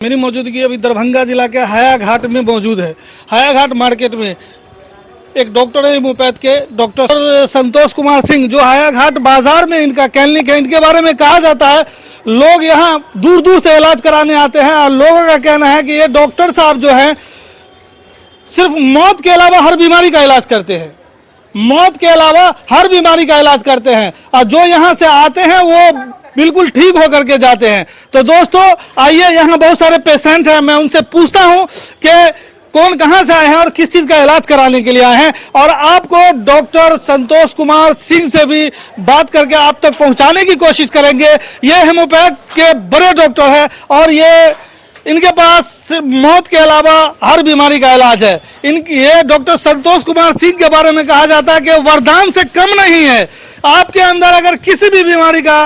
मेरी मौजूदगी अभी दरभंगा जिला के हायाघाट में मौजूद है। हायाघाट मार्केट में एक डॉक्टर है होम्योपैथ के, डॉक्टर संतोष कुमार सिंह, जो हायाघाट बाजार में इनका क्लिनिक है। इनके बारे में कहा जाता है लोग यहाँ दूर दूर से इलाज कराने आते हैं और लोगों का कहना है कि ये डॉक्टर साहब जो हैं सिर्फ मौत के अलावा हर बीमारी का इलाज करते हैं। मौत के अलावा हर बीमारी का इलाज करते हैं और जो यहाँ से आते हैं वो बिल्कुल ठीक होकर के जाते हैं। तो दोस्तों आइए, यहाँ बहुत सारे पेशेंट हैं, मैं उनसे पूछता हूँ कि कौन कहाँ से आए हैं और किस चीज़ का इलाज कराने के लिए आए हैं, और आपको डॉक्टर संतोष कुमार सिंह से भी बात करके आप तक पहुँचाने की कोशिश करेंगे। ये होम्योपैथ के बड़े डॉक्टर हैं और इनके पास सिर्फ मौत के अलावा हर बीमारी का इलाज है। ये डॉक्टर संतोष कुमार सिंह के बारे में कहा जाता है कि वरदान से कम नहीं है। आपके अंदर अगर किसी भी बीमारी का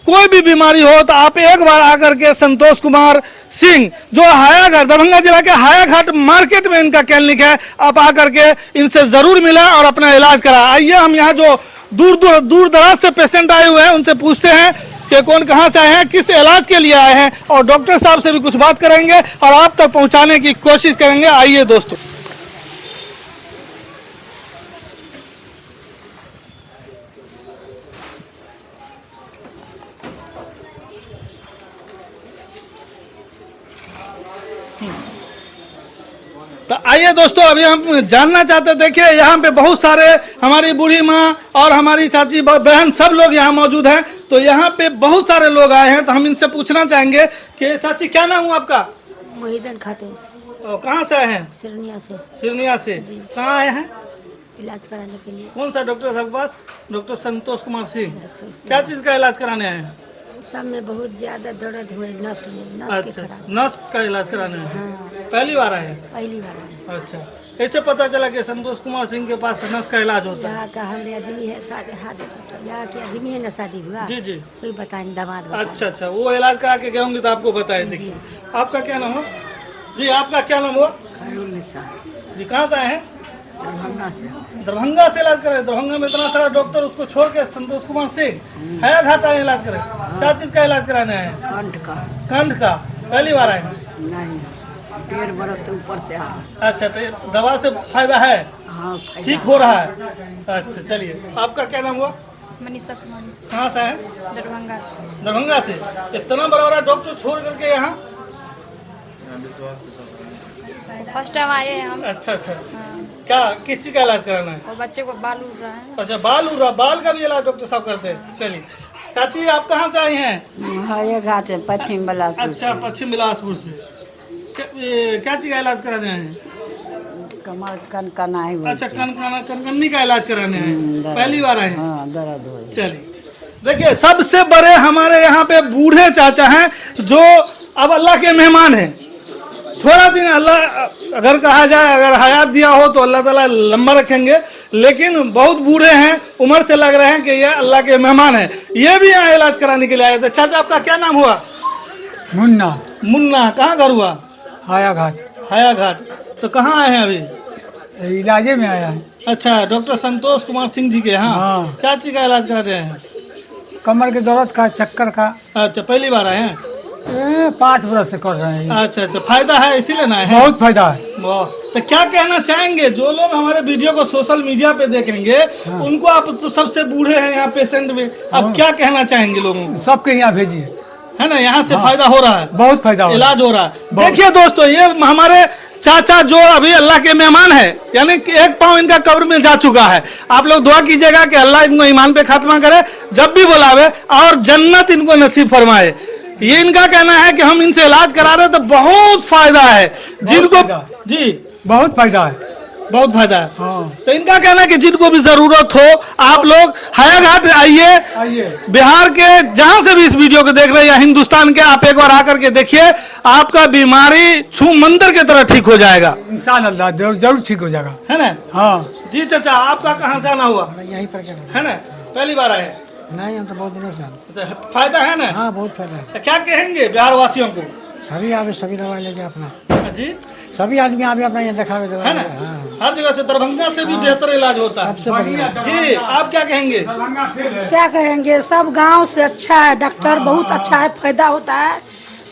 कोई भी बीमारी हो तो आप एक बार आकर के संतोष कुमार सिंह, जो हायाघाट दरभंगा जिला के हायाघाट मार्केट में इनका क्लिनिक है, आप आकर के इनसे जरूर मिलें और अपना इलाज करा। आइए हम यहाँ जो दूर दराज से पेशेंट आए हुए हैं उनसे पूछते हैं कि कौन कहाँ से आए हैं, किस इलाज के लिए आए हैं, और डॉक्टर साहब से भी कुछ बात करेंगे और आप तक पहुँचाने की कोशिश करेंगे। आइए दोस्तों। तो आइए दोस्तों, अभी हम जानना चाहते, देखिए यहाँ पे बहुत सारे हमारी बूढ़ी माँ और हमारी चाची बहन सब लोग यहाँ मौजूद हैं। तो यहाँ पे बहुत सारे लोग आए हैं, तो हम इनसे पूछना चाहेंगे कि चाची क्या नाम हुआ आपका? मोहिदन खातून। कहाँ से आए हैं? सिरनिया से। सिरनिया से कहाँ आए हैं? इलाज कराने के लिए। कौन सा डॉक्टर साहब के पास? डॉक्टर संतोष कुमार सिंह। क्या चीज़ का इलाज कराने आए हैं? सब में बहुत ज्यादा दर्द हुए, नस में, नस अच्छा, के खराब। नस का इलाज कराने हैं। हाँ, पहली बार आए हैं? पहली बार आए। अच्छा, कैसे पता चला कि संतोष कुमार सिंह के पास नस का इलाज होता है? यहाँ का हमारे आदमी है, शादी यहाँ के आदमी है ना, शादी हुआ। जी जी। कोई बताए दामाद बताए। अच्छा, वो इलाज करा के गए होंगे तो आपको बताए। देखिए आपका क्या नाम हो जी? आपका क्या नाम हुआ जी? कहाँ से आए हैं? दरभंगा से। दरभंगा से इलाज करें? दरभंगा में इतना सारा डॉक्टर, उसको छोड़ के संतोष कुमार सिंह हायाघाट आए इलाज करें। क्या चीज का इलाज कराने आए हैं? कंठ का। कंठ का पहली बार आए हैं? नहीं, 1.5 बरस से ऊपर से आ। अच्छा, तो ये दवा से फायदा है? हाँ, ठीक हो रहा है? अच्छा चलिए, आपका क्या नाम हुआ? मनीषा कुमारी। कहाँ से है? दरभंगा से। दरभंगा से। इतना बड़ा बड़ा डॉक्टर छोड़ करके यहाँ? फर्स्ट टाइम आए हैं हम। अच्छा। हाँ। क्या किस चीज का इलाज कराना है? और बच्चे को बाल उड़ रहा है। अच्छा, बाल उड़ रहा, बाल का भी इलाज डॉक्टर साहब करते हैं। चलिए चाची, आप कहाँ से आई हैं? हायाघाट है, पश्चिम बिलासपुर। अच्छा, पश्चिम बिलासपुर से। क्या चीज का इलाज कराने आए हैं? कमर कनकना है। अच्छा, कनकन्नी का इलाज कराने आए हैं? पहली बार आए हैं? हाँ, दर्द हो। चलिए, देखिए सबसे बड़े हमारे यहाँ पे बूढ़े चाचा हैं जो अब अल्लाह के मेहमान हैं। थोड़ा दिन अल्लाह अगर कहा जाए, अगर हयात दिया हो तो अल्लाह ताला लंबा रखेंगे, लेकिन बहुत बूढ़े हैं, उम्र से लग रहे हैं कि ये अल्लाह के मेहमान हैं। ये भी यहाँ इलाज कराने के लिए आए थे। चाचा आपका क्या नाम हुआ? मुन्ना। मुन्ना। कहाँ घर हुआ? हायाघाट। हायाघाट। तो कहाँ आए हैं अभी? इलाजे में आया है। अच्छा, डॉक्टर संतोष कुमार सिंह जी के यहाँ। हाँ। क्या चीज का इलाज करा रहे हैं? कमर के दर्द का, चक्कर का। अच्छा, पहली बार आए हैं? 5 बरस से कर रहे हैं। अच्छा, फायदा है इसीलिए ना है? बहुत फायदा है। वाह। तो क्या कहना चाहेंगे जो लोग हमारे वीडियो को सोशल मीडिया पे देखेंगे? हाँ। उनको, आप तो सबसे बूढ़े हैं यहाँ पेशेंट में, अब क्या कहना चाहेंगे लोगों को? सबके यहाँ भेजिए, है ना, यहाँ से हाँ। फायदा हो रहा है, बहुत फायदा हो रहा है, इलाज हो रहा है। देखिए दोस्तों, ये हमारे चाचा जो अभी अल्लाह के मेहमान है, यानी कि एक पाँव इनका कब्र में जा चुका है। आप लोग दुआ कीजिएगा कि अल्लाह इनको ईमान पे खात्मा करे, जब भी बुलावे और जन्नत इनको नसीब फरमाए। ये इनका कहना है कि हम इनसे इलाज करा रहे तो बहुत फायदा है जिनको। जी, बहुत फायदा है, बहुत फायदा है। हाँ। तो इनका कहना है कि जिनको भी जरूरत हो आप लोग हायाघाट आइए। बिहार के जहां से भी इस वीडियो को देख रहे हैं या हिंदुस्तान के, आप एक बार आकर के देखिए, आपका बीमारी छू मंदिर की तरह ठीक हो जाएगा इंशाअल्लाह। जरूर ठीक हो जाएगा, है ना? हाँ जी चाचा, आपका कहाँ से आना हुआ? यहीं पर है ना, पहली बार आए? नहीं, हम तो बहुत दिनों से। तो फायदा है ना? हाँ, बहुत फायदा है। तो क्या कहेंगे बिहार वासियों को? सभी आवे, सभी दवाई लेके अपना। जी, सभी आदमी आवे अपना यहाँ दिखावे दवाई। है ना? हाँ। हर जगह से, दरभंगा से भी बेहतर इलाज होता है। सबसे बढ़िया। जी, आप क्या कहेंगे? क्या कहेंगे, सब गांव से अच्छा है, डॉक्टर बहुत अच्छा है, फायदा होता है।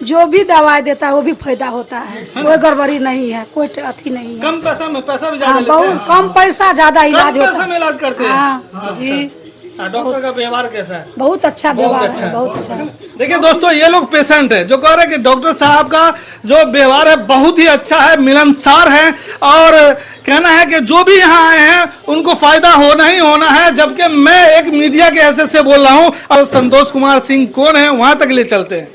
जो भी दवाई देता है वो भी फायदा होता है, कोई गड़बड़ी नहीं है, कोई अथी नहीं है। कम पैसा में पैसा भी ज्यादा हाँ, लेते हैं। बहुत कम पैसा ज्यादा इलाज कम होता पैसा है। में इलाज करते हैं। हाँ जी, डॉक्टर का व्यवहार कैसा है? बहुत अच्छा बहुत व्यवहार अच्छा है, बहुत अच्छा है। देखिए दोस्तों, ये लोग पेशेंट है जो कह रहे हैं कि डॉक्टर साहब का जो व्यवहार है बहुत ही अच्छा है, मिलनसार है, और कहना है कि जो भी यहाँ आए हैं उनको फायदा होना ही होना है। जबकि मैं एक मीडिया के हैसियत से बोल रहा हूँ, और संतोष कुमार सिंह कौन है वहां तक ले चलते हैं।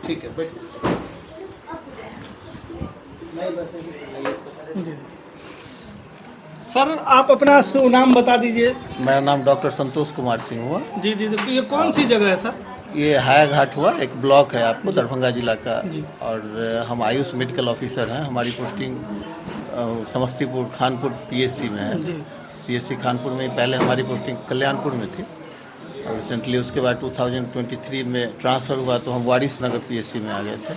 ठीक है, बैठिए। जी सर, आप अपना नाम बता दीजिए। मेरा नाम डॉक्टर संतोष कुमार सिंह हुआ। जी जी, तो ये कौन सी जगह है सर? ये हाया घाट हुआ, एक ब्लॉक है आपको दरभंगा जिला का। जी। और हम आयुष मेडिकल ऑफिसर हैं। हमारी पोस्टिंग समस्तीपुर खानपुर पीएचसी में है। जी। सीएचसी खानपुर में पहले हमारी पोस्टिंग कल्याणपुर में थी, और रिसेंटली उसके बाद 2023 में ट्रांसफ़र हुआ तो हम वारिस नगर पीएचसी में आ गए थे।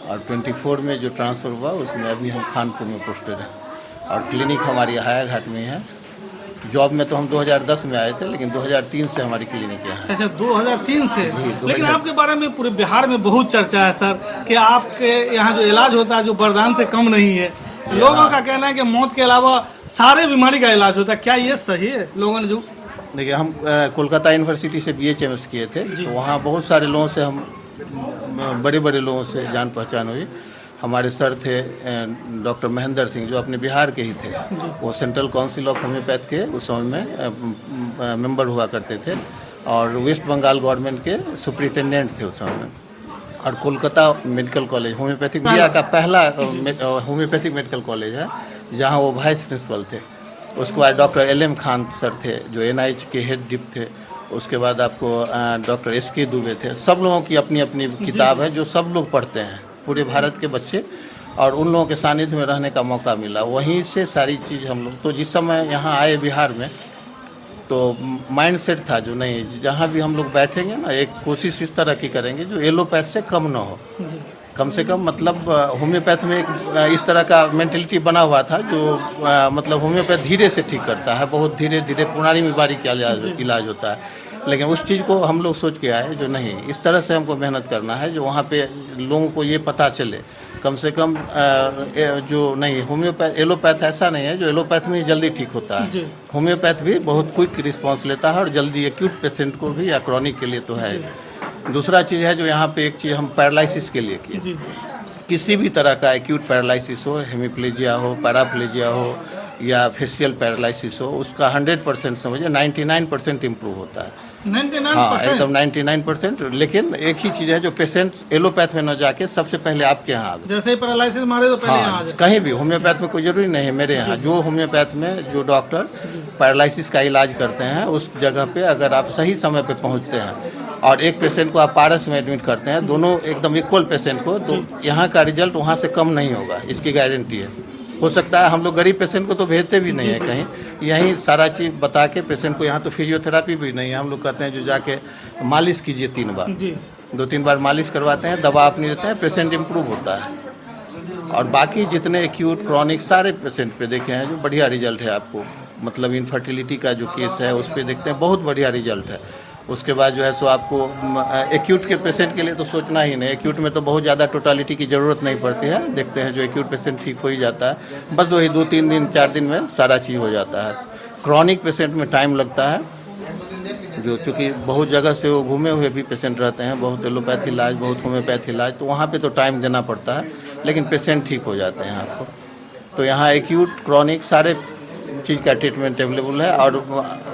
और 24 में जो ट्रांसफ़र हुआ उसमें अभी हम खानपुर में पोस्टेड हैं, और क्लिनिक हमारी हाया घाट में है। जॉब में तो हम 2010 में आए थे, लेकिन 2003 से हमारी क्लिनिक यहाँ है। अच्छा, 2003 से। जी, 2003। लेकिन आपके बारे में पूरे बिहार में बहुत चर्चा है सर कि आपके यहाँ जो इलाज होता है जो वरदान से कम नहीं है। लोगों का कहना है कि मौत के अलावा सारे बीमारी का इलाज होता है, क्या ये सही है? लोगों ने जो देखिए, हम कोलकाता यूनिवर्सिटी से BHMS किए थे, तो वहाँ बहुत सारे लोगों से हम बड़े बड़े लोगों से जान पहचान हुई। हमारे सर थे डॉक्टर महेंद्र सिंह, जो अपने बिहार के ही थे। वो सेंट्रल काउंसिल ऑफ होम्योपैथ के उस समय में मेंबर हुआ करते थे, और वेस्ट बंगाल गवर्नमेंट के सुपरिटेंडेंट थे उस समय में। और Kolkata medical college homeopathic India का पहला होम्योपैथिक मेडिकल कॉलेज है, जहाँ वो वाइस प्रिंसिपल थे। उसके बाद डॉक्टर LM खान सर थे, जो NIH के हेड डिप थे। उसके बाद आपको डॉक्टर SK दुबे थे। सब लोगों की अपनी अपनी किताब है जो सब लोग पढ़ते हैं, पूरे भारत के बच्चे, और उन लोगों के सानिध्य में रहने का मौका मिला। वहीं से सारी चीज़ हम लोग, तो जिस समय यहाँ आए बिहार में, तो माइंड सेट था जो नहीं, जहाँ भी हम लोग बैठेंगे ना, एक कोशिश इस तरह की करेंगे जो एलोपैथ से कम ना हो। कम से कम मतलब होम्योपैथ में एक इस तरह का मेंटलिटी बना हुआ था जो मतलब होम्योपैथ धीरे से ठीक करता है, बहुत धीरे धीरे पुरानी बीमारी का इलाज होता है। लेकिन उस चीज़ को हम लोग सोच के आए जो नहीं, इस तरह से हमको मेहनत करना है जो वहाँ पे लोगों को ये पता चले कम से कम जो नहीं होम्योपैथ एलोपैथ ऐसा नहीं है जो एलोपैथ में ही जल्दी ठीक होता है। होम्योपैथ भी बहुत क्विक रिस्पॉन्स लेता है, और जल्दी एक्यूट पेशेंट को भी या क्रॉनिक के लिए तो है। दूसरा चीज़ है जो यहाँ पे एक चीज़ हम पैरालिसिस के लिए किए। किसी भी तरह का एक्यूट पैरालिसिस हो, हेमिप्लेजिया हो, पैराप्लेजिया हो, या फेशियल पैरालिसिस हो, उसका 100% समझिए 99% इम्प्रूव होता है। 99%? हाँ, एकदम 99%। लेकिन एक ही चीज़ है जो पेशेंट एलोपैथ में न जाके सबसे पहले आपके यहाँ आवे। जैसे ही पैरालिसिस मारे तो पहले यहाँ आ जाए। कहीं भी होम्योपैथ में कोई जरूरी नहीं है। मेरे यहाँ जो होम्योपैथ में जो डॉक्टर पैरालिसिस का इलाज करते हैं, उस जगह पे अगर आप सही समय पे पहुँचते हैं और एक पेशेंट को आप पारस में एडमिट करते हैं, दोनों एकदम इक्वल पेशेंट को, तो यहाँ का रिजल्ट वहाँ से कम नहीं होगा, इसकी गारंटी है। हो सकता है हम लोग गरीब पेशेंट को तो भेजते भी नहीं है कहीं, यहीं सारा चीज़ बता के पेशेंट को, यहाँ तो फिजियोथेरापी भी नहीं है। हम लोग कहते हैं जो जाके मालिश कीजिए 3 बार, 2-3 बार मालिश करवाते हैं, दवा अपनी देते हैं, पेशेंट इम्प्रूव होता है। और बाकी जितने एक्यूट क्रॉनिक सारे पेशेंट पे देखे हैं जो बढ़िया रिजल्ट है आपको। मतलब इनफर्टिलिटी का जो केस है उस पर देखते हैं बहुत बढ़िया रिजल्ट है। उसके बाद जो है सो आपको एक्यूट के पेशेंट के लिए तो सोचना ही नहीं, एक्यूट में तो बहुत ज़्यादा टोटालिटी की ज़रूरत नहीं पड़ती है। देखते हैं जो एक्यूट पेशेंट ठीक हो ही जाता है, बस वही 2-3 दिन 4 दिन में सारा चीज़ हो जाता है। क्रॉनिक पेशेंट में टाइम लगता है, जो चूँकि बहुत जगह से वो घूमे हुए भी पेशेंट रहते हैं, बहुत एलोपैथ इलाज, बहुत होम्योपैथ इलाज, तो वहाँ पे तो टाइम देना पड़ता है, लेकिन पेशेंट ठीक हो जाते हैं आपको। तो यहाँ एक्यूट क्रॉनिक सारे चीज़ का ट्रीटमेंट अवेलेबल है। और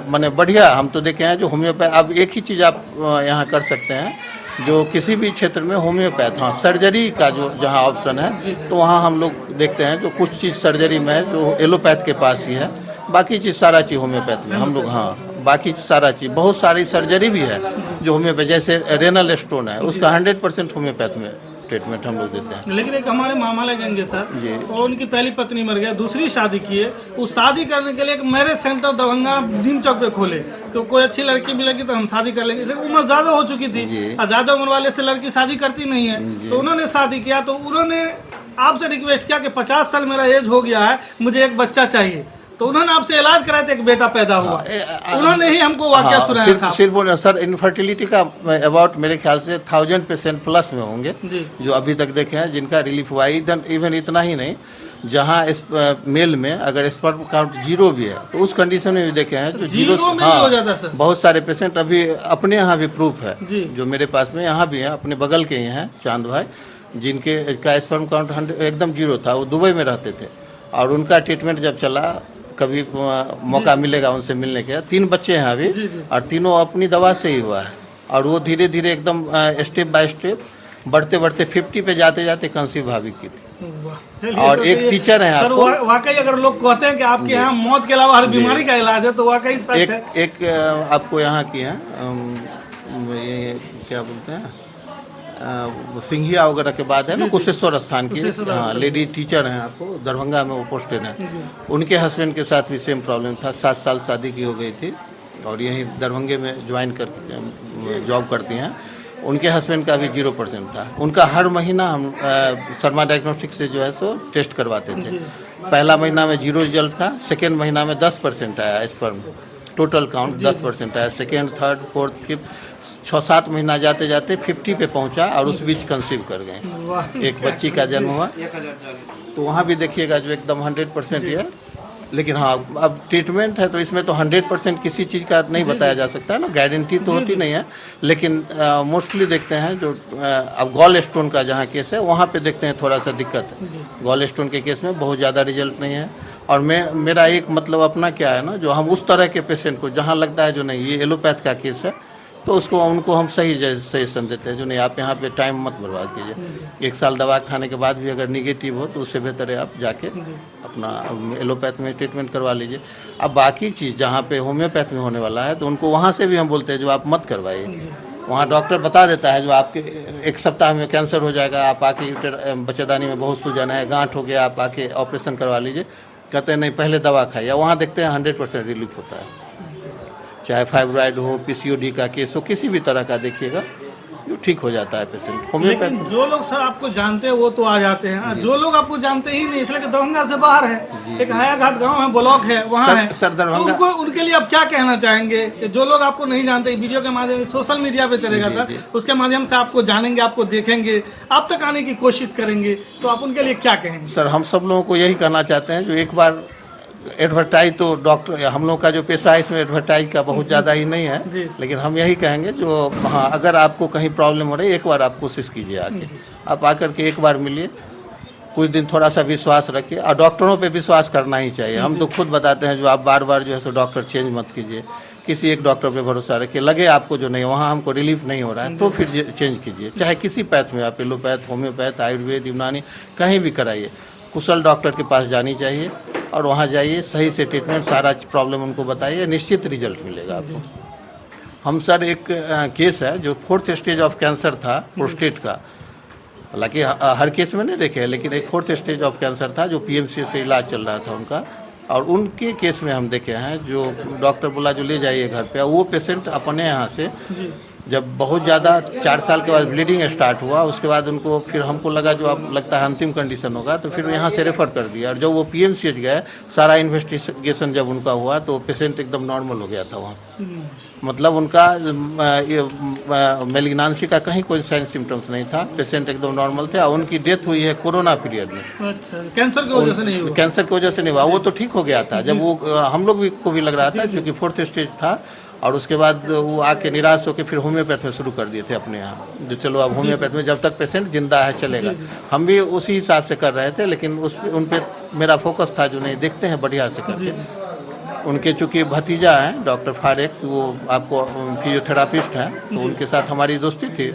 माने बढ़िया हम तो देखे हैं जो होम्योपैथ, अब एक ही चीज़ आप यहाँ कर सकते हैं जो किसी भी क्षेत्र में होम्योपैथ, हाँ सर्जरी का जो जहाँ ऑप्शन है, तो वहाँ हम लोग देखते हैं जो कुछ चीज़ सर्जरी में है जो एलोपैथ के पास ही है, बाकी चीज़ सारा चीज़ होम्योपैथ में हम लोग, हाँ बाकी सारा चीज़, बहुत सारी सर्जरी भी है जो होम्योपैथ, जैसे रेनल स्टोन है उसका 100% होम्योपैथ में ट्रीटमेंट हम लोग देते हैं। लेकिन एक हमारे मामा लगेंगे सर, जी। और उनकी पहली पत्नी मर गया, दूसरी शादी किए, उस शादी करने के लिए एक मैरिज सेंटर दरभंगा नीम चौक पे खोले कि कोई अच्छी लड़की मिलेगी तो हम शादी कर लेंगे। लेकिन उम्र ज्यादा हो चुकी थी और ज्यादा उम्र वाले से लड़की शादी करती नहीं है, तो उन्होंने शादी किया। तो उन्होंने आपसे रिक्वेस्ट किया कि 50 साल मेरा एज हो गया है, मुझे एक बच्चा चाहिए, तो उन्होंने आपसे इलाज कराया था, एक बेटा पैदा हुआ। उन्होंने ही हमको वाकया सुनाया था। सिर्फ सर इनफर्टिलिटी का अबाउट मेरे ख्याल से 1000% प्लस में होंगे जी। जो अभी तक देखे हैं जिनका रिलीफ हुआ। इवन इतना ही नहीं, जहाँ इस मेल में अगर स्पर्म काउंट 0 भी है तो उस कंडीशन में भी देखे हैं जो 0 में भी हो जाता है सर। बहुत सारे पेशेंट अभी अपने यहाँ भी प्रूफ है जी। जो मेरे पास में यहाँ भी है, अपने बगल के ही हैं चांद भाई, जिनके का स्पर्म काउंट एकदम 0 था। वो दुबई में रहते थे और उनका ट्रीटमेंट जब चला, कभी मौका मिलेगा उनसे मिलने का। 3 बच्चे हैं अभी और तीनों अपनी दवा से ही हुआ है और वो धीरे धीरे एकदम स्टेप बाय स्टेप बढ़ते बढ़ते 50 पे जाते जाते कंसीव भाभी की थी। और तो एक टीचर है सर, आपको, वाकई अगर लोग कहते हैं कि आपके यहाँ मौत के अलावा हर बीमारी का इलाज है तो वाकई सच है। एक आपको यहाँ की है ये क्या बोलते हैं सिंघिया वगैरह के बाद है ना कुशेश्वर स्थान की, हाँ लेडी टीचर हैं, आपको दरभंगा में वो पोस्टेड हैं। उनके हस्बैंड के साथ भी सेम प्रॉब्लम था, 7 साल शादी की हो गई थी और यहीं दरभंगे में ज्वाइन कर जॉब करती हैं। उनके हस्बैंड का भी 0% था। उनका हर महीना हम शर्मा डायग्नोस्टिक से जो है सो टेस्ट करवाते थे। पहला महीना में 0 रिजल्ट था, सेकेंड महीना में 10% आया स्पर्म, टोटल काउंट 10% आया, सेकेंड, थर्ड, फोर्थ, फिफ्थ, 6-7 महीना जाते जाते 50 पे पहुंचा और उस बीच कंसीव कर गए, एक बच्ची का जन्म हुआ। तो वहाँ भी देखिएगा जो एकदम 100% है। लेकिन हाँ, अब ट्रीटमेंट है तो इसमें तो 100% किसी चीज़ का नहीं बताया जा सकता है ना, गारंटी तो होती नहीं है। लेकिन मोस्टली देखते हैं जो अब गॉल स्टोन का जहाँ केस है वहाँ पे देखते हैं थोड़ा सा दिक्कत है। गॉल स्टोन के केस में बहुत ज़्यादा रिजल्ट नहीं है। और मेरा एक मतलब अपना क्या है ना, जो हम उस तरह के पेशेंट को जहाँ लगता है जो नहीं ये एलोपैथ का केस है तो उनको हम सही सजेशन देते हैं जो नहीं आप यहाँ पे टाइम मत बर्बाद कीजिए। 1 साल दवा खाने के बाद भी अगर निगेटिव हो तो उससे बेहतर है आप जाके अपना एलोपैथ में ट्रीटमेंट करवा लीजिए। अब बाकी चीज़ जहाँ पे होम्योपैथ में होने वाला है तो उनको वहाँ से भी हम बोलते हैं जो आप मत करवाइए। वहाँ डॉक्टर बता देता है जो आपके 1 सप्ताह में कैंसर हो जाएगा, आप आके बच्चेदानी में बहुत सूजन है, गांठ हो गया, आप आके ऑपरेशन करवा लीजिए। कहते हैं नहीं पहले दवा खाइए। वहाँ देखते हैं 100% रिलीफ होता है, चाहे फाइब्राइड हो, पीसीओडी का केस हो, किसी भी तरह का देखिएगा जो ठीक हो जाता है पेशेंट। लेकिन जो लोग सर आपको जानते हैं वो तो आ जाते हैं, जो लोग आपको जानते ही नहीं, इसलिए कि दरभंगा से बाहर है, एक हायाघाट गांव है, ब्लॉक है, वहाँ है सर दरभंगा तो उनके लिए आप क्या कहना चाहेंगे कि जो लोग आपको नहीं जानते, वीडियो के माध्यम से सोशल मीडिया पे चलेगा सर, उसके माध्यम से आपको जानेंगे, आपको देखेंगे, आप तक आने की कोशिश करेंगे, तो आप उनके लिए क्या कहेंगे? सर हम सब लोगों को यही कहना चाहते हैं जो एक बार एडवर्टाइज, तो डॉक्टर हम लोग का जो पेशा है इसमें एडवर्टाइज का बहुत ज़्यादा ही नहीं है, लेकिन हम यही कहेंगे जो हाँ अगर आपको कहीं प्रॉब्लम हो रही है एक बार आप कोशिश कीजिए, आके आप आकर के एक बार मिलिए, कुछ दिन थोड़ा सा विश्वास रखिए और डॉक्टरों पे विश्वास करना ही चाहिए। हम तो खुद बताते हैं जो आप बार बार जो है सो डॉक्टर चेंज मत कीजिए, किसी एक डॉक्टर पे भरोसा रखिए, लगे आपको जो नहीं वहाँ हमको रिलीफ नहीं हो रहा है तो फिर चेंज कीजिए, चाहे किसी पैथ में आप एलोपैथ, होम्योपैथ, आयुर्वेद, यूनानी कहीं भी कराइए। कुशल डॉक्टर के पास जानी चाहिए और वहाँ जाइए, सही से ट्रीटमेंट, सारा प्रॉब्लम उनको बताइए, निश्चित रिजल्ट मिलेगा आपको। हम सर एक केस है जो 4th स्टेज ऑफ कैंसर था प्रोस्टेट का, हालांकि हर केस में नहीं देखे लेकिन एक 4th स्टेज ऑफ कैंसर था जो PMC से इलाज चल रहा था उनका, और उनके केस में हम देखे हैं जो डॉक्टर बोला जो ले जाइए घर पे, वो पेशेंट अपने यहाँ से जब बहुत ज़्यादा 4 साल के बाद ब्लीडिंग स्टार्ट हुआ, उसके बाद उनको फिर हमको लगा जो अब लगता है अंतिम कंडीशन होगा, तो फिर यहाँ से रेफ़र कर दिया। और जब वो PMCH गए, सारा इन्वेस्टिगेशन जब उनका हुआ तो पेशेंट एकदम नॉर्मल हो गया था वहाँ, मतलब उनका मेलिग्नांसी का कहीं कोई साइन सिम्टम्स नहीं था, पेशेंट एकदम नॉर्मल थे और उनकी डेथ हुई है कोरोना पीरियड में। अच्छा, कैंसर की वजह से नहीं हुआ? कैंसर की वजह से नहीं हुआ, वो तो ठीक हो गया था जब वो हम लोग को भी लग रहा था क्योंकि 4th स्टेज था, और उसके बाद वो आके निराश होकर फिर होम्योपैथ में शुरू कर दिए थे अपने यहाँ, जो चलो अब होम्योपैथ में जब तक पेशेंट जिंदा है चलेगा। हम भी उसी हिसाब से कर रहे थे, लेकिन उन पे मेरा फोकस था जो नहीं देखते हैं बढ़िया से करते। उनके चूँकि भतीजा हैं डॉक्टर फारेक्स, वो आपको फिजियोथेरापिस्ट हैं, तो उनके साथ हमारी दोस्ती थी।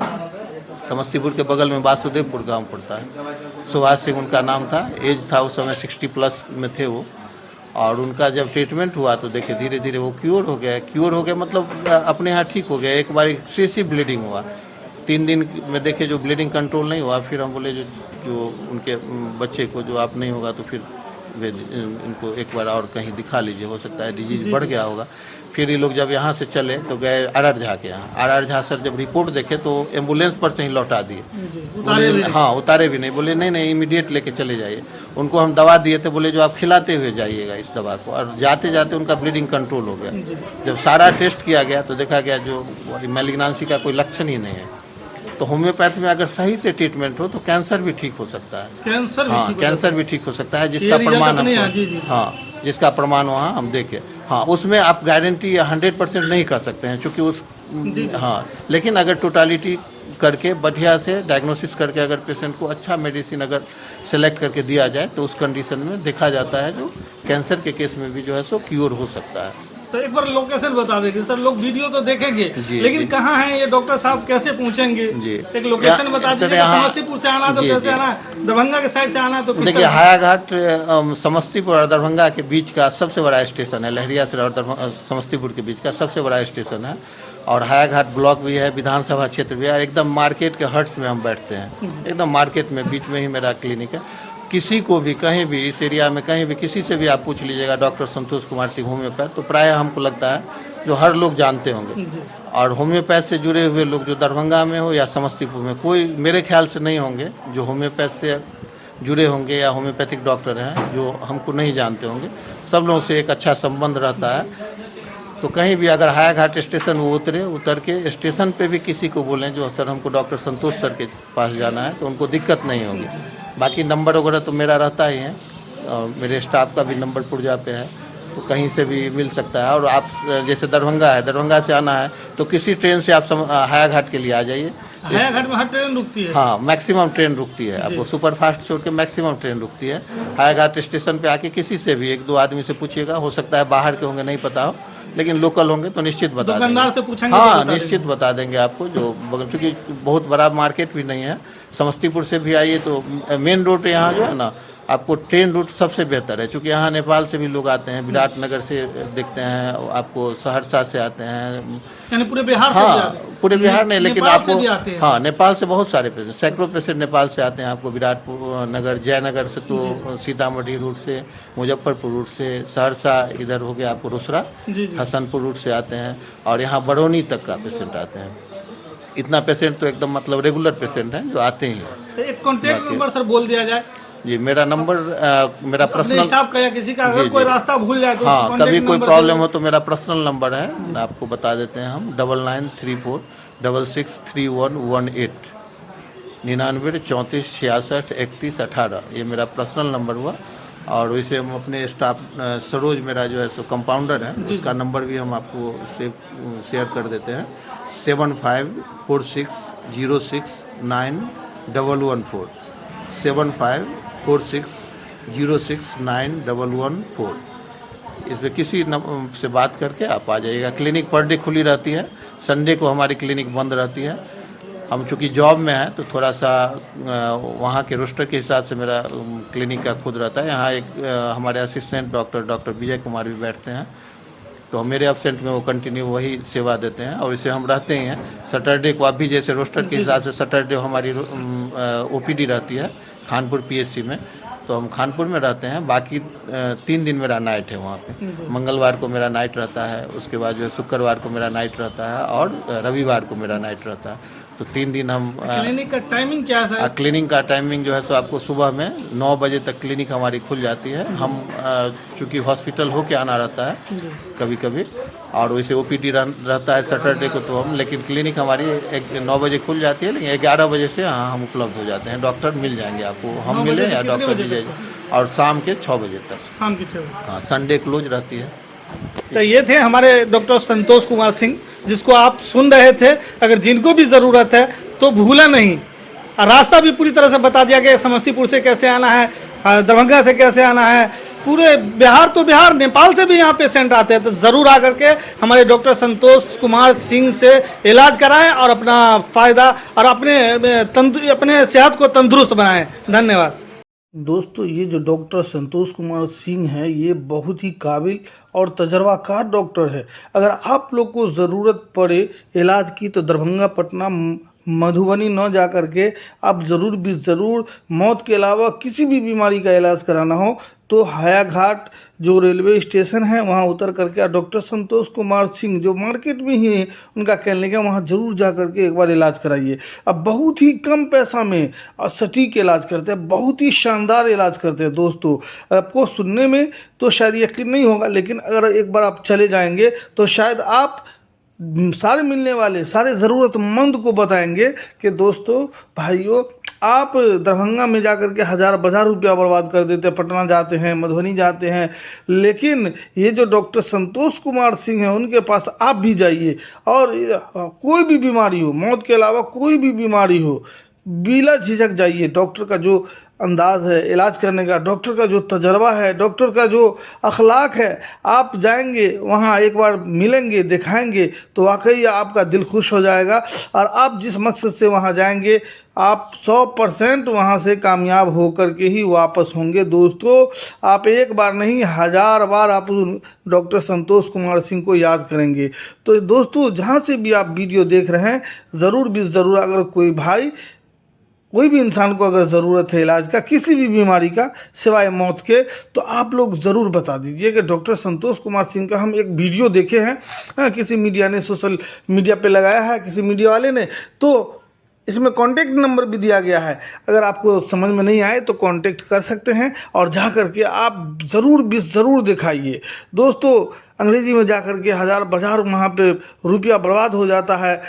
समस्तीपुर के बगल में वासुदेवपुर गाँव पड़ता है, सुभाष सिंह उनका नाम था, एज था उस समय 60+ में थे वो, और उनका जब ट्रीटमेंट हुआ तो देखिए धीरे धीरे वो क्योर हो गया मतलब अपने यहाँ ठीक हो गया। एक बार एक्सेसिव ब्लीडिंग हुआ, 3 दिन में देखे जो ब्लीडिंग कंट्रोल नहीं हुआ, फिर हम बोले जो उनके बच्चे को जो आप नहीं होगा तो फिर इनको एक बार और कहीं दिखा लीजिए, हो सकता है डिजीज बढ़ गया होगा। फिर ये लोग जब यहाँ से चले तो गए RR झा के यहाँ। RR झा सर जब रिपोर्ट देखे तो एम्बुलेंस पर से ही लौटा दिए, उतारे भी नहीं, बोले नहीं इमीडिएट लेके चले जाइए। उनको हम दवा दिए थे, बोले जो आप खिलाते हुए जाइएगा इस दवा को, और जाते जाते उनका ब्लीडिंग कंट्रोल हो गया। जब सारा टेस्ट किया गया तो देखा गया जो मैलिग्नेंसी का कोई लक्षण ही नहीं है। तो होम्योपैथ में अगर सही से ट्रीटमेंट हो तो कैंसर भी ठीक हो सकता है, कैंसर भी ठीक हो सकता है, जिसका प्रमाण जिसका प्रमाण वहाँ हम देखे। हाँ, उसमें आप गारंटी 100% नहीं कर सकते हैं, क्योंकि उस लेकिन अगर टोटालिटी करके बढ़िया से डायग्नोसिस करके अगर पेशेंट को अच्छा मेडिसिन अगर सेलेक्ट करके दिया जाए तो उस कंडीशन में देखा जाता है जो कैंसर के केस में भी जो है सो क्योर हो सकता है। तो एक बार लोकेशन बता देंगे सर, लोग वीडियो तो देखेंगे लेकिन कहाँ हैं ये डॉक्टर साहब, कैसे पहुँचेंगे? एक लोकेशन बता दीजिए। समस्तीपुर से आना तो कैसे आना, दरभंगा के साइड से आना तो देखिए, हायाघाट समस्तीपुर और दरभंगा के बीच का सबसे बड़ा स्टेशन है, लहरिया से और समस्तीपुर के बीच का सबसे बड़ा स्टेशन है। और हायाघाट ब्लॉक भी है, विधानसभा क्षेत्र भी है, एकदम मार्केट के हट्स में हम बैठते हैं, एकदम मार्केट में बीच में ही मेरा क्लिनिक है। किसी को भी कहीं भी इस एरिया में कहीं भी किसी से भी आप पूछ लीजिएगा डॉक्टर संतोष कुमार सिंह होम्योपैथ, तो प्रायः हमको लगता है जो हर लोग जानते होंगे। और होम्योपैथ से जुड़े हुए लोग जो दरभंगा में हो या समस्तीपुर में, कोई मेरे ख्याल से नहीं होंगे जो होम्योपैथ से जुड़े होंगे या होम्योपैथिक डॉक्टर हैं जो हमको नहीं जानते होंगे। सब लोगों से एक अच्छा संबंध रहता है। तो कहीं भी अगर हायाघाट स्टेशन वो उतर के स्टेशन पे भी किसी को बोलें जो सर हमको डॉक्टर संतोष सर के पास जाना है, तो उनको दिक्कत नहीं होगी। बाकी नंबर वगैरह तो मेरा रहता ही है, और मेरे स्टाफ का भी नंबर पुर्जा पे है, तो कहीं से भी मिल सकता है। और आप जैसे दरभंगा है, दरभंगा से आना है तो किसी ट्रेन से आप हायाघाट के लिए आ जाइए। हायाघाट में हर ट्रेन रुकती है? हाँ, मैक्सिमम ट्रेन रुकती है, आपको सुपर फास्ट छोड़ के मैक्सिमम ट्रेन रुकती है। हायाघाट स्टेशन पे आके किसी से भी 1-2 आदमी से पूछिएगा, हो सकता है बाहर के होंगे नहीं पता हो, लेकिन लोकल होंगे तो निश्चित बता देंगे। दुकानदार से पूछेंगे? हाँ, निश्चित बता देंगे आपको, जो क्योंकि बहुत बड़ा मार्केट भी नहीं है। समस्तीपुर से भी आइए तो मेन रोड यहाँ जो है ना, आपको ट्रेन रूट सबसे बेहतर है, क्योंकि यहाँ नेपाल से भी लोग आते हैं, विराटनगर से देखते हैं, आपको सहरसा से आते हैं, यानी पूरे बिहार से? हाँ, पूरे बिहार नहीं, लेकिन आपको हाँ, नेपाल से बहुत सारे पेशेंट, सैकड़ों पेशेंट नेपाल से आते हैं। आपको विराटनगर, जयनगर से तो सीतामढ़ी रूट से, मुजफ्फरपुर रूट से, सहरसा इधर हो गया आपको रोसड़ा, हसनपुर रूट से आते हैं, और यहाँ बरौनी तक का पेशेंट आते हैं। इतना पेशेंट तो एकदम मतलब रेगुलर पेशेंट हैं जो आते ही हैं। तो एक कॉन्टेक्ट नंबर सर बोल दिया जाए। जी, मेरा नंबर मेरा पर्सनल स्टाफ का या किसी का अगर कोई रास्ता भूल जाए तो हाँ, कभी कोई प्रॉब्लम हो तो मेरा पर्सनल नंबर है, आपको बता देते हैं हम, 9934 663118 99 34 66 31 18, ये मेरा पर्सनल नंबर हुआ। और वैसे हम अपने स्टाफ सरोज मेरा जो है सो कंपाउंडर है, उसका नंबर भी हम आपको शेयर कर देते हैं, 7546069114 7546069114। इसमें किसी से बात करके आप आ जाइएगा। क्लिनिक पर डे खुली रहती है, संडे को हमारी क्लिनिक बंद रहती है। हम चूँकि जॉब में हैं तो थोड़ा सा वहाँ के रोस्टर के हिसाब से मेरा क्लिनिक का खुद रहता है। यहाँ एक हमारे असिस्टेंट डॉक्टर विजय कुमार भी बैठते हैं, तो मेरे एब्सेंट में वो कंटिन्यू वही सेवा देते हैं। और इसे हम रहते ही हैं सैटरडे को, अभी जैसे रोस्टर के हिसाब से सैटरडे हमारी OPD रहती है खानपुर PSC में, तो हम खानपुर में रहते हैं। बाकी 3 दिन मेरा नाइट है वहाँ पे। मंगलवार को मेरा नाइट रहता है, उसके बाद जो है शुक्रवार को मेरा नाइट रहता है, और रविवार को मेरा नाइट रहता है। तो 3 दिन हम क्लिनिक का टाइमिंग क्या है? क्लिनिक का टाइमिंग जो है सो आपको सुबह में 9 बजे तक क्लिनिक हमारी खुल जाती है। हम चूँकि हॉस्पिटल होके आना रहता है कभी कभी, और वैसे OPD रहता है सैटरडे को, तो हम लेकिन क्लिनिक हमारी 9 बजे खुल जाती है, लेकिन 11 बजे से हम उपलब्ध हो जाते हैं। डॉक्टर मिल जाएंगे आपको, हम मिले या डॉक्टर मिल जाएंगे, और शाम के 6 बजे तक, शाम के 6 बजे। हाँ, संडे क्लोज रहती है। तो ये थे हमारे डॉक्टर संतोष कुमार सिंह, जिसको आप सुन रहे थे। अगर जिनको भी ज़रूरत है तो भूला नहीं, रास्ता भी पूरी तरह से बता दिया गया, समस्तीपुर से कैसे आना है, दरभंगा से कैसे आना है। पूरे बिहार तो बिहार, नेपाल से भी यहाँ पेशेंट आते हैं, तो ज़रूर आकर के हमारे डॉक्टर संतोष कुमार सिंह से इलाज कराएं और अपना फ़ायदा और अपने सेहत को तंदुरुस्त बनाएं। धन्यवाद दोस्तों। ये जो डॉक्टर संतोष कुमार सिंह हैं, ये बहुत ही काबिल और तजर्बाकार डॉक्टर है। अगर आप लोग को ज़रूरत पड़े इलाज की तो दरभंगा, पटना, मधुबनी न जा कर के आप ज़रूर भी ज़रूर मौत के अलावा किसी भी बीमारी का इलाज कराना हो तो हायाघाट जो रेलवे स्टेशन है वहाँ उतर करके डॉक्टर संतोष कुमार सिंह जो मार्केट में ही है उनका क्लिनिक है, वहाँ ज़रूर जा करके एक बार इलाज कराइए। अब बहुत ही कम पैसा में और सटीक इलाज करते हैं, बहुत ही शानदार इलाज करते हैं। दोस्तों आपको सुनने में तो शायद यकीन नहीं होगा, लेकिन अगर एक बार आप चले जाएंगे तो शायद आप सारे मिलने वाले सारे ज़रूरतमंद को बताएंगे कि दोस्तों भाइयों आप दरभंगा में जाकर के हज़ार बाजार रुपया बर्बाद कर देते हैं, पटना जाते हैं, मधुबनी जाते हैं, लेकिन ये जो डॉक्टर संतोष कुमार सिंह हैं उनके पास आप भी जाइए और कोई भी बीमारी हो, मौत के अलावा कोई भी बीमारी हो, बिला झिझक जाइए। डॉक्टर का जो अंदाज़ है इलाज करने का, डॉक्टर का जो तजर्बा है, डॉक्टर का जो अखलाक है, आप जाएंगे वहाँ एक बार मिलेंगे, दिखाएंगे तो वाकई आपका दिल खुश हो जाएगा और आप जिस मकसद से वहाँ जाएंगे आप 100% वहाँ से कामयाब होकर के ही वापस होंगे। दोस्तों आप एक बार नहीं 1000 बार आप डॉक्टर संतोष कुमार सिंह को याद करेंगे। तो दोस्तों जहाँ से भी आप वीडियो देख रहे हैं ज़रूर भी ज़रूर अगर कोई भाई कोई भी इंसान को अगर ज़रूरत है इलाज का किसी भी बीमारी का सिवाय मौत के तो आप लोग ज़रूर बता दीजिए कि डॉक्टर संतोष कुमार सिंह का हम एक वीडियो देखे हैं, किसी मीडिया ने सोशल मीडिया पे लगाया है, किसी मीडिया वाले ने, तो इसमें कॉन्टेक्ट नंबर भी दिया गया है। अगर आपको समझ में नहीं आए तो कांटेक्ट कर सकते हैं और जा करके आप ज़रूर भी ज़रूर दिखाइए। दोस्तों अंग्रेज़ी में जा करके हज़ार बाजार वहाँ पे रुपया बर्बाद हो जाता है,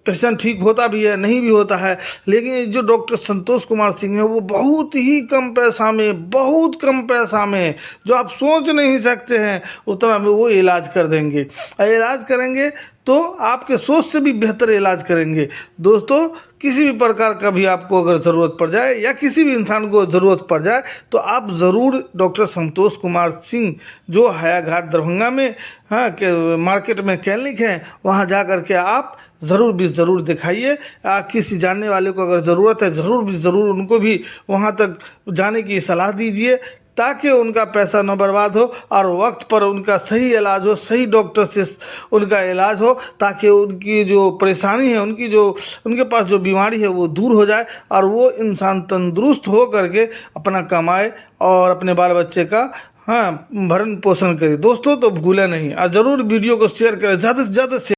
पेशेंट ठीक होता भी है नहीं भी होता है, लेकिन जो डॉक्टर संतोष कुमार सिंह है वो बहुत ही कम पैसा में, बहुत कम पैसा में, जो आप सोच नहीं सकते हैं उतना में वो इलाज कर देंगे और इलाज करेंगे तो आपके सोच से भी बेहतर इलाज करेंगे। दोस्तों किसी भी प्रकार का भी आपको अगर ज़रूरत पड़ जाए या किसी भी इंसान को ज़रूरत पड़ जाए तो आप ज़रूर डॉक्टर संतोष कुमार सिंह जो हायाघाट दरभंगा में के मार्केट में क्लिनिक है वहाँ जा कर के आप ज़रूर भी ज़रूर दिखाइए। किसी जानने वाले को अगर ज़रूरत है ज़रूर भी ज़रूर उनको भी वहाँ तक जाने की सलाह दीजिए ताकि उनका पैसा न बर्बाद हो और वक्त पर उनका सही इलाज हो, सही डॉक्टर से उनका इलाज हो, ताकि उनकी जो परेशानी है, उनके पास जो बीमारी है वो दूर हो जाए और वो इंसान तंदुरुस्त हो करके अपना कमाए और अपने बाल बच्चे का भरण पोषण करे। दोस्तों तो भूलें नहीं और ज़रूर वीडियो को शेयर करें, ज़्यादा से ज़्यादा